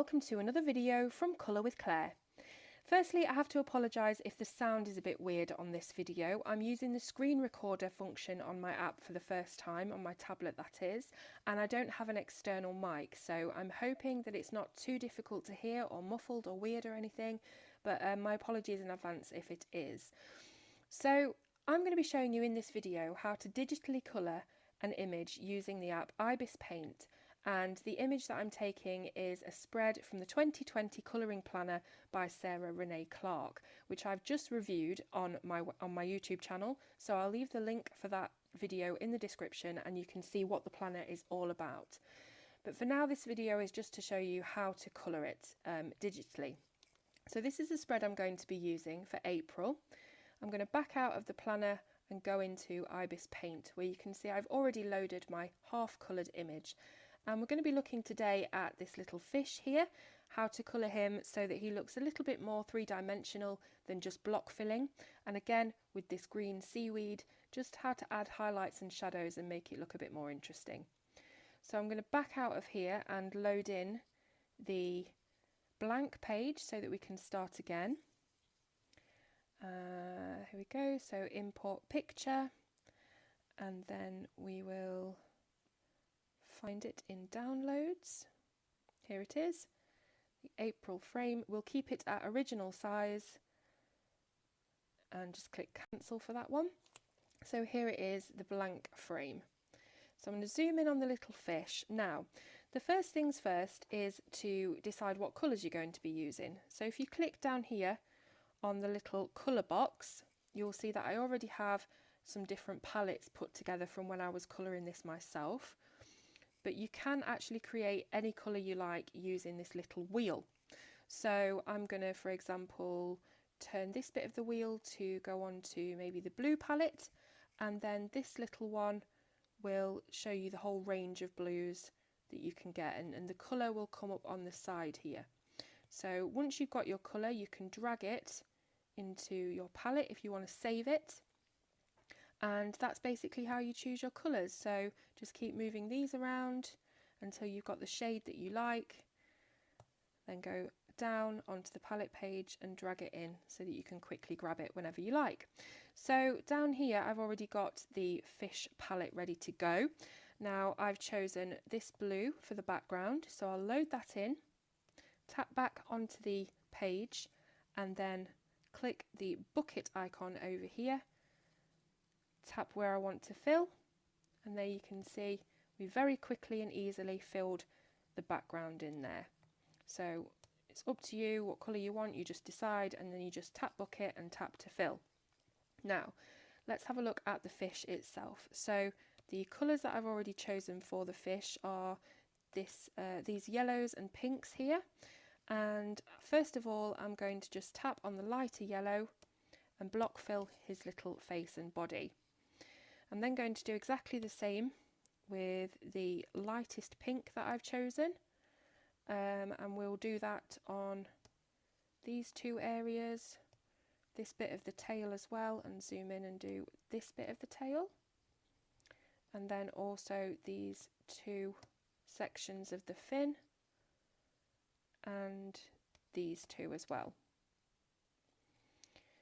welcome to another video from Colour with Claire. Firstly, I have to apologise if the sound is a bit weird on this video. I'm using the screen recorder function on my app for the first time, on my tablet that is, and I don't have an external mic, so I'm hoping that it's not too difficult to hear or muffled or weird or anything, but my apologies in advance if it is. So I'm going to be showing you in this video how to digitally colour an image using the app ibisPaint. And the image that I'm taking is a spread from the 2020 Colouring Planner by Sarah Renee Clark, which I've just reviewed on my YouTube channel. So I'll leave the link for that video in the description and you can see what the planner is all about. But for now, this video is just to show you how to colour it digitally. So this is the spread I'm going to be using for April. I'm going to back out of the planner and go into ibisPaint, where you can see I've already loaded my half-coloured image. And we're going to be looking today at this little fish here, how to colour him so that he looks a little bit more three-dimensional than just block filling. And again, with this green seaweed, just how to add highlights and shadows and make it look a bit more interesting. So I'm going to back out of here and load in the blank page so that we can start again. Here we go, so import picture, and then we will find it in downloads. Here it is, the April frame. We'll keep it at original size and just click cancel for that one. So here it is, the blank frame. So I'm going to zoom in on the little fish. Now, the first things first is to decide what colours you're going to be using. So if you click down here on the little colour box, you'll see that I already have some different palettes put together from when I was colouring this myself. But you can actually create any colour you like using this little wheel. So I'm going to, for example, turn this bit of the wheel to go on to maybe the blue palette, and then this little one will show you the whole range of blues that you can get, and the colour will come up on the side here. So once you've got your colour, you can drag it into your palette if you want to save it. And that's basically how you choose your colours. So just keep moving these around until you've got the shade that you like. Then go down onto the palette page and drag it in so that you can quickly grab it whenever you like. So down here I've already got the fish palette ready to go. Now I've chosen this blue for the background, so I'll load that in, tap back onto the page and then click the bucket icon over here. Tap where I want to fill, and there you can see we very quickly and easily filled the background in there. So it's up to you what colour you want, you just decide, and then you just tap bucket and tap to fill. Now let's have a look at the fish itself. So the colours that I've already chosen for the fish are these yellows and pinks here. And first of all, I'm going to just tap on the lighter yellow and block fill his little face and body. I'm then going to do exactly the same with the lightest pink that I've chosen, and we'll do that on these two areas, this bit of the tail as well, and zoom in and do this bit of the tail, and then also these two sections of the fin and these two as well.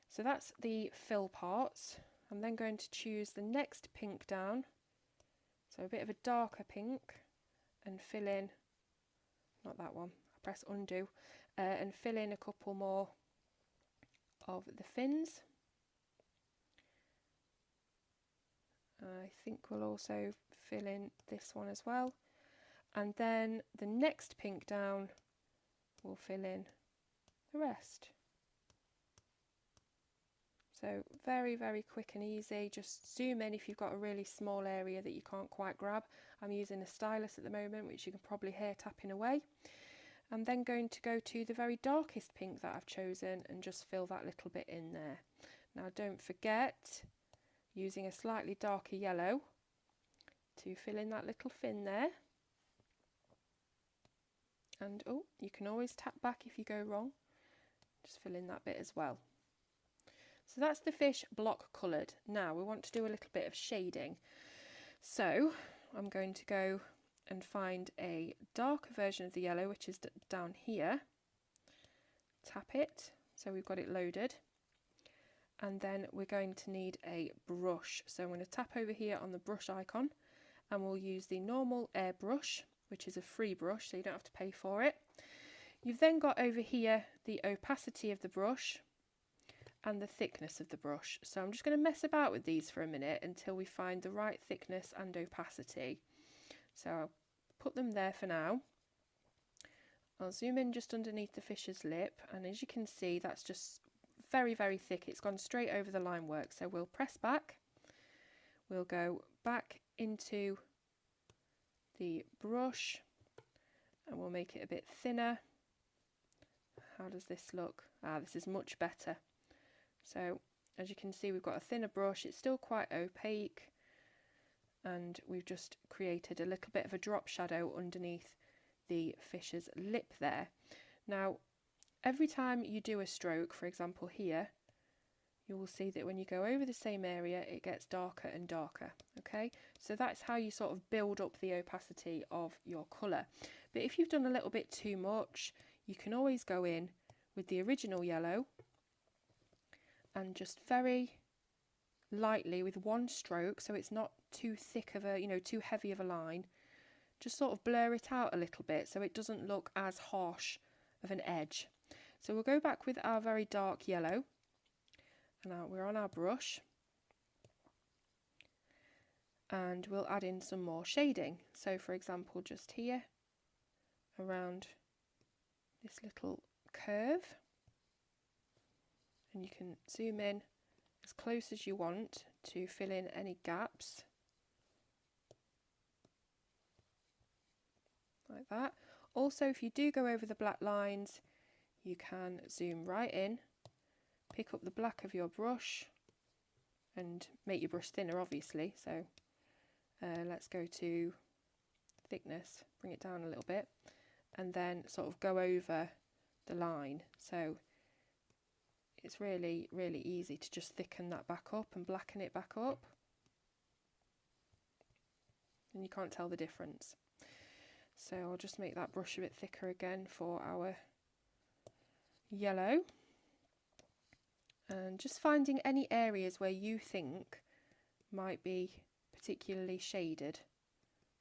So that's the fill parts. I'm then going to choose the next pink down, so a bit of a darker pink, and fill in, not that one, I press undo, and fill in a couple more of the fins. I think we'll also fill in this one as well, and then the next pink down will fill in the rest. So very, very quick and easy. Just zoom in if you've got a really small area that you can't quite grab. I'm using a stylus at the moment, which you can probably hear tapping away. I'm then going to go to the very darkest pink that I've chosen and just fill that little bit in there. Now don't forget, using a slightly darker yellow to fill in that little fin there. And oh, you can always tap back if you go wrong. Just fill in that bit as well. So that's the fish block coloured. Now we want to do a little bit of shading. So I'm going to go and find a darker version of the yellow, which is down here. Tap it, so we've got it loaded. And then we're going to need a brush. So I'm going to tap over here on the brush icon, and we'll use the normal airbrush, which is a free brush, so you don't have to pay for it. You've then got over here the opacity of the brush and the thickness of the brush. So I'm just going to mess about with these for a minute until we find the right thickness and opacity. So I'll put them there for now. I'll zoom in just underneath the fish's lip, and as you can see, that's just very, very thick. It's gone straight over the line work. So we'll press back. We'll go back into the brush and we'll make it a bit thinner. How does this look? This is much better. So as you can see, we've got a thinner brush. It's still quite opaque, and we've just created a little bit of a drop shadow underneath the fish's lip there. Now, every time you do a stroke, for example here, you will see that when you go over the same area, it gets darker and darker. Okay, so that's how you sort of build up the opacity of your colour. But if you've done a little bit too much, you can always go in with the original yellow and just very lightly with one stroke, so it's not too thick of a, too heavy of a line, just sort of blur it out a little bit so it doesn't look as harsh of an edge. So we'll go back with our very dark yellow, and now we're on our brush, and we'll add in some more shading. So for example, just here around this little curve, and you can zoom in as close as you want to fill in any gaps, like that. Also, if you do go over the black lines, you can zoom right in, pick up the black of your brush and make your brush thinner, obviously. So let's go to thickness, bring it down a little bit, and then sort of go over the line. So it's really, really easy to just thicken that back up and blacken it back up, and you can't tell the difference. So I'll just make that brush a bit thicker again for our yellow, and just finding any areas where you think might be particularly shaded.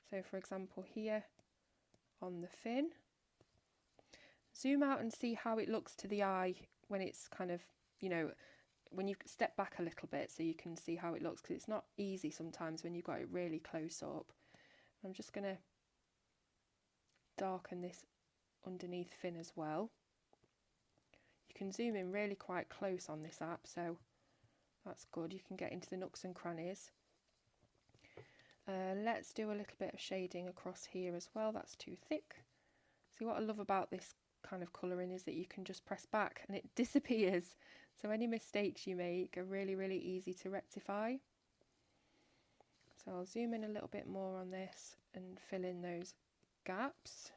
So for example here on the fin, zoom out and see how it looks to the eye when it's kind of, when you step back a little bit so you can see how it looks, because it's not easy sometimes when you've got it really close up. I'm just going to darken this underneath fin as well. You can zoom in really quite close on this app, so that's good. You can get into the nooks and crannies. Let's do a little bit of shading across here as well. That's too thick. See, what I love about this kind of colouring is that you can just press back and it disappears. So any mistakes you make are really, really easy to rectify. So I'll zoom in a little bit more on this and fill in those gaps.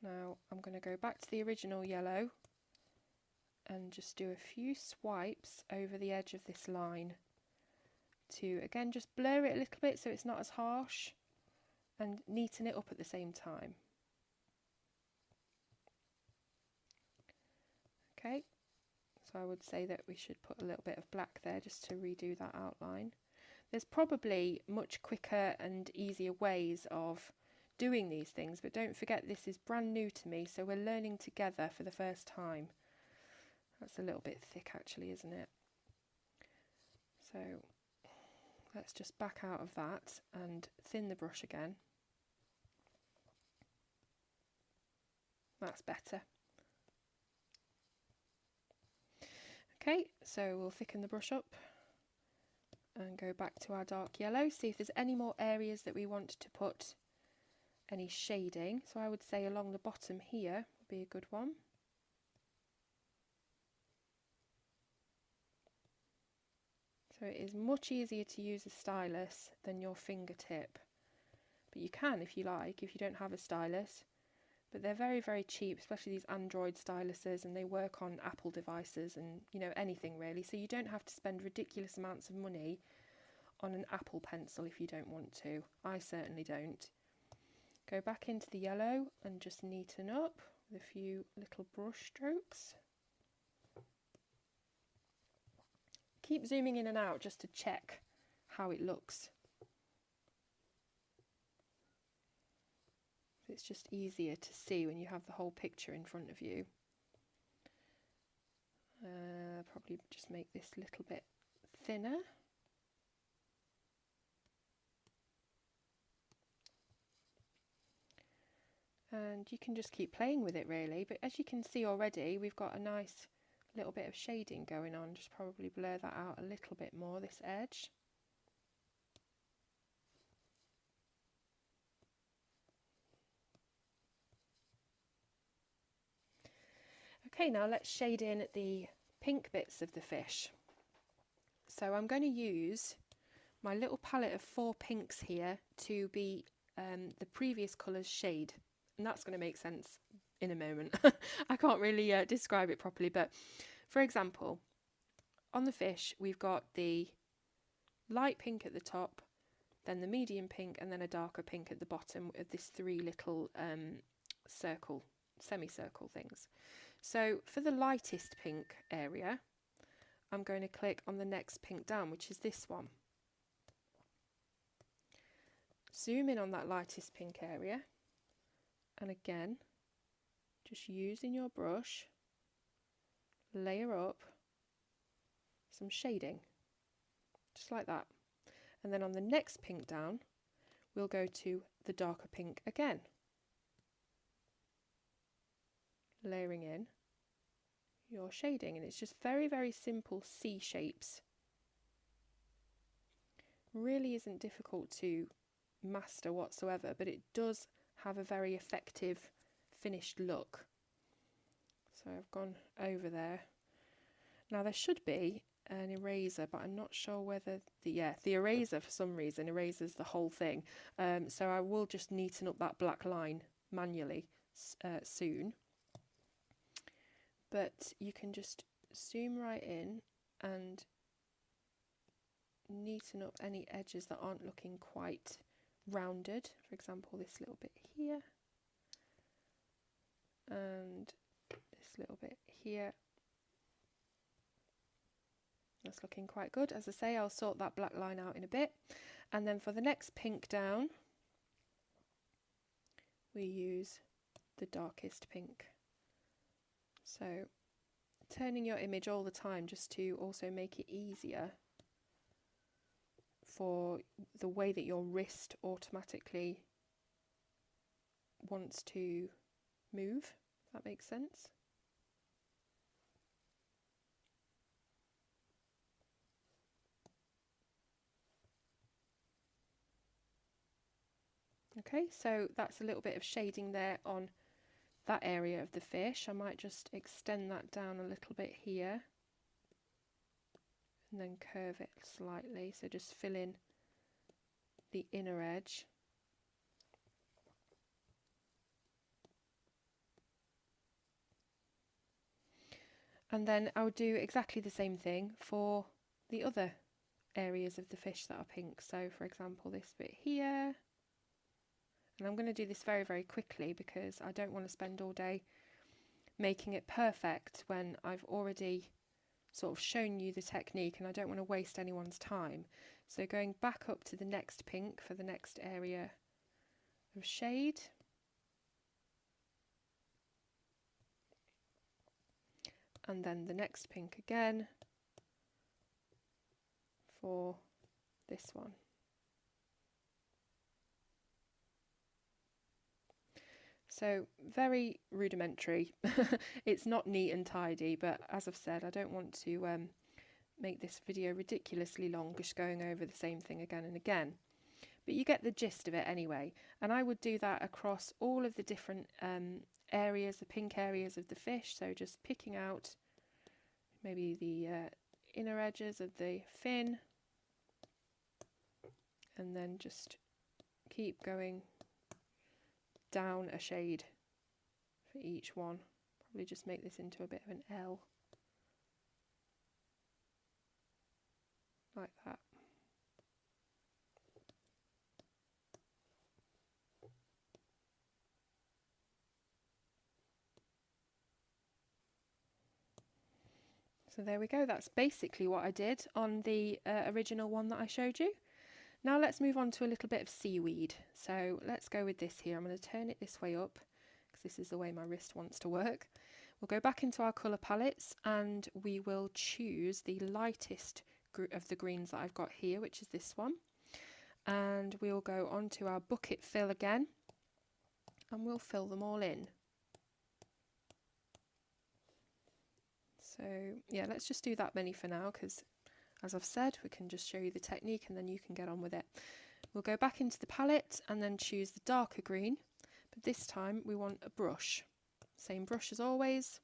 Now I'm going to go back to the original yellow and just do a few swipes over the edge of this line to, again, just blur it a little bit so it's not as harsh, and neaten it up at the same time. Okay, so I would say that we should put a little bit of black there just to redo that outline. There's probably much quicker and easier ways of doing these things, but don't forget this is brand new to me, so we're learning together for the first time. That's a little bit thick actually, isn't it? So let's just back out of that and thin the brush again. That's better. Okay, so we'll thicken the brush up and go back to our dark yellow, see if there's any more areas that we want to put any shading. So I would say along the bottom here would be a good one. So it is much easier to use a stylus than your fingertip, but you can if you like, if you don't have a stylus. But they're very, very cheap, especially these Android styluses, and they work on Apple devices and anything really, so you don't have to spend ridiculous amounts of money on an Apple pencil if you don't want to. I certainly don't. Go back into the yellow and just neaten up with a few little brush strokes. Keep zooming in and out just to check how it looks. It's just easier to see when you have the whole picture in front of you. Probably just make this a little bit thinner. And you can just keep playing with it really, but as you can see already, we've got a nice little bit of shading going on. Just probably blur that out a little bit more, this edge. Okay, now let's shade in the pink bits of the fish. So I'm going to use my little palette of 4 pinks here to be the previous colour's shade. And that's going to make sense in a moment. I can't really describe it properly, but for example, on the fish we've got the light pink at the top, then the medium pink, and then a darker pink at the bottom of this 3 little semicircle things. So for the lightest pink area, I'm going to click on the next pink down, which is this one. Zoom in on that lightest pink area, and again, just using your brush, layer up some shading, just like that. And then on the next pink down, we'll go to the darker pink again, layering in your shading, and it's just very, very simple C shapes. Really isn't difficult to master whatsoever, but it does have a very effective finished look. So I've gone over there. Now there should be an eraser, but I'm not sure whether the eraser for some reason erases the whole thing. So I will just neaten up that black line manually soon. But you can just zoom right in and neaten up any edges that aren't looking quite rounded. For example, this little bit here and this little bit here. That's looking quite good. As I say, I'll sort that black line out in a bit. And then for the next pink down, we use the darkest pink. So turning your image all the time just to also make it easier for the way that your wrist automatically wants to move, if that makes sense. Okay, so that's a little bit of shading there on that area of the fish. I might just extend that down a little bit here and then curve it slightly, so just fill in the inner edge. And then I'll do exactly the same thing for the other areas of the fish that are pink. So for example, this bit here. And I'm going to do this very, very quickly because I don't want to spend all day making it perfect when I've already sort of shown you the technique, and I don't want to waste anyone's time. So going back up to the next pink for the next area of shade. And then the next pink again for this one. So very rudimentary. It's not neat and tidy, but as I've said, I don't want to make this video ridiculously long, just going over the same thing again and again. But you get the gist of it anyway. And I would do that across all of the different areas, the pink areas of the fish. So just picking out maybe the inner edges of the fin, and then just keep going down a shade for each one. Probably just make this into a bit of an L, like that. So there we go, that's basically what I did on the original one that I showed you. Now let's move on to a little bit of seaweed. So let's go with this here. I'm going to turn it this way up because this is the way my wrist wants to work. We'll go back into our colour palettes and we will choose the lightest of the greens that I've got here, which is this one. And we'll go on to our bucket fill again and we'll fill them all in. So yeah, let's just do that many for now because, as I've said, we can just show you the technique and then you can get on with it. We'll go back into the palette and then choose the darker green, but this time we want a brush. Same brush as always.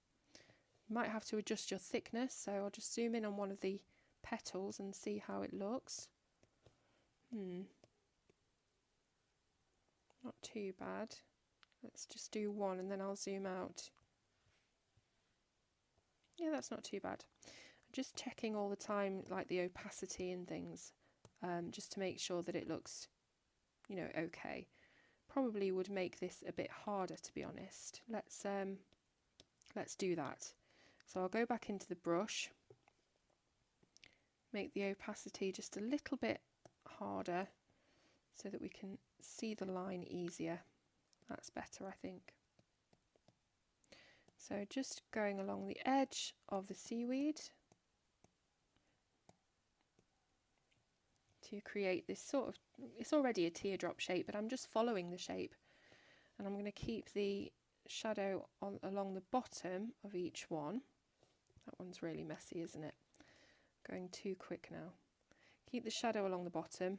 You might have to adjust your thickness, so I'll just zoom in on one of the petals and see how it looks. Not too bad. Let's just do one and then I'll zoom out. Yeah, that's not too bad. I'm just checking all the time, like the opacity and things, just to make sure that it looks, you know, okay. Probably would make this a bit harder, to be honest. Let's do that. So I'll go back into the brush, make the opacity just a little bit harder so that we can see the line easier. That's better, I think. So just going along the edge of the seaweed to create this sort of, it's already a teardrop shape, but I'm just following the shape. And I'm going to keep the shadow along the bottom of each one. That one's really messy, isn't it? Going too quick now. Keep the shadow along the bottom.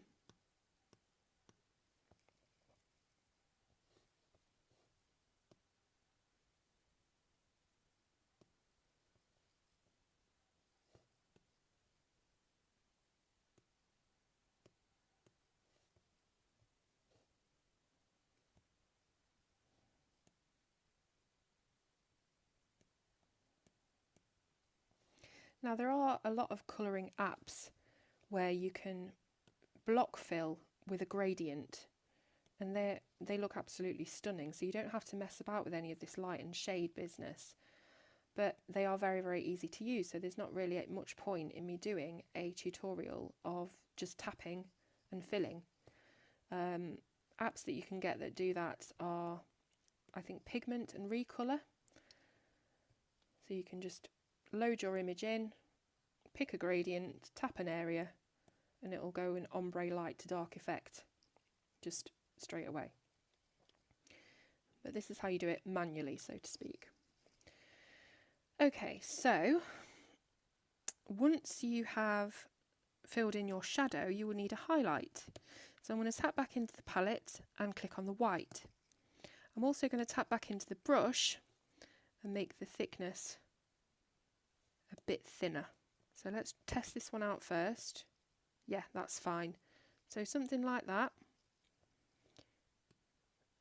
Now there are a lot of colouring apps where you can block fill with a gradient and they look absolutely stunning, so you don't have to mess about with any of this light and shade business, but they are very, very easy to use, so there's not really much point in me doing a tutorial of just tapping and filling. Apps that you can get that do that are, I think, Pigment and Recolor, so you can just load your image in, pick a gradient, tap an area, and it will go in ombre light to dark effect just straight away. But this is how you do it manually, so to speak. Okay, so once you have filled in your shadow, you will need a highlight. So I'm going to tap back into the palette and click on the white. I'm also going to tap back into the brush and make the thickness a bit thinner. So let's test this one out first. Yeah, that's fine. So something like that.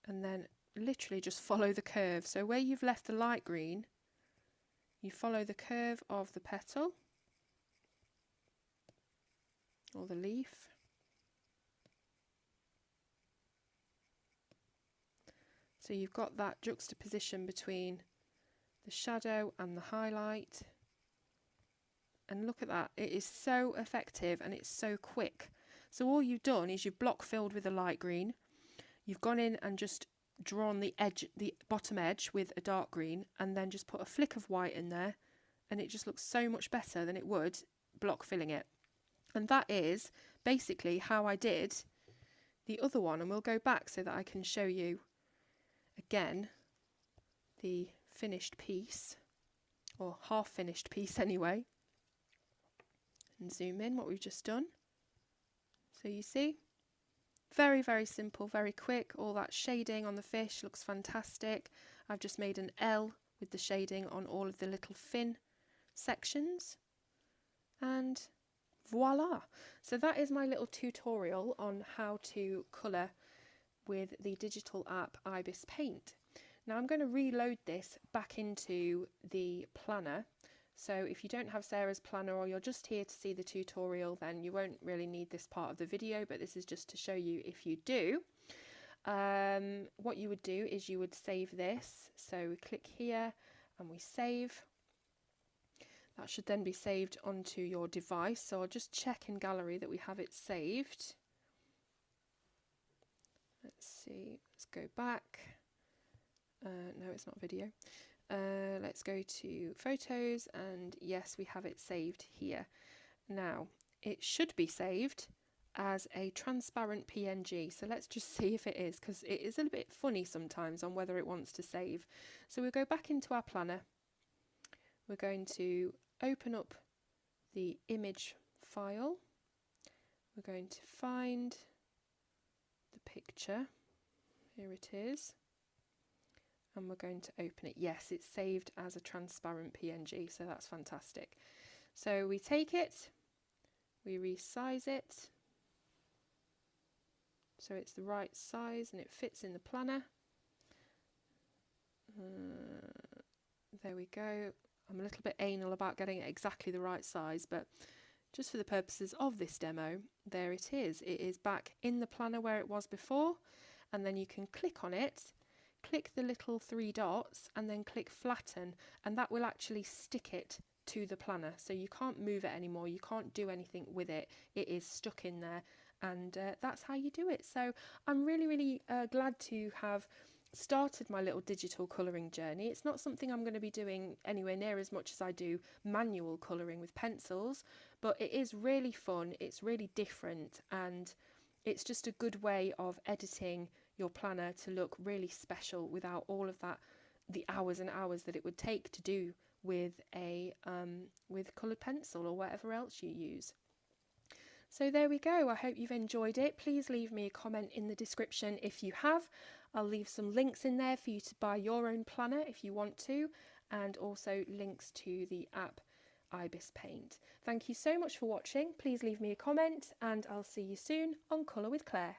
And then literally just follow the curve. So where you've left the light green, you follow the curve of the petal or the leaf. So you've got that juxtaposition between the shadow and the highlight. And look at that, it is so effective and it's so quick. So all you've done is you've block filled with a light green, you've gone in and just drawn the edge, the bottom edge with a dark green, and then just put a flick of white in there, and it just looks so much better than it would block filling it. And that is basically how I did the other one, and we'll go back so that I can show you again the finished piece, or half finished piece anyway. And zoom in what we've just done. So you see, very, very simple, very quick. All that shading on the fish looks fantastic. I've just made an L with the shading on all of the little fin sections. And voila! So that is my little tutorial on how to colour with the digital app ibisPaint. Now I'm going to reload this back into the planner. So if you don't have Sarah's planner or you're just here to see the tutorial, then you won't really need this part of the video, but this is just to show you if you do. What you would do is you would save this. So we click here and we save. That should then be saved onto your device. So I'll just check in gallery that we have it saved. Let's see, let's go back. No, it's not video. Let's go to photos, and yes, we have it saved here. Now, it should be saved as a transparent PNG. So let's just see if it is, because it is a bit funny sometimes on whether it wants to save. So we'll go back into our planner. We're going to open up the image file. We're going to find the picture. Here it is. And we're going to open it. Yes, it's saved as a transparent PNG, so that's fantastic. So we take it, we resize it, so it's the right size and it fits in the planner. There we go. I'm a little bit anal about getting it exactly the right size, but just for the purposes of this demo, there it is. It is back in the planner where it was before, and then you can click on it, click the little 3 dots and then click flatten, and that will actually stick it to the planner, so you can't move it anymore, you can't do anything with it, it is stuck in there, and that's how you do it. So I'm really glad to have started my little digital colouring journey. It's not something I'm going to be doing anywhere near as much as I do manual colouring with pencils, but it is really fun, it's really different, and it's just a good way of editing your planner to look really special without all of that, the hours and hours that it would take to do with a with coloured pencil or whatever else you use. So there we go. I hope you've enjoyed it. Please leave me a comment in the description if you have. I'll leave some links in there for you to buy your own planner if you want to, and also links to the app ibisPaint. Thank you so much for watching. Please leave me a comment, and I'll see you soon on Colour with Claire.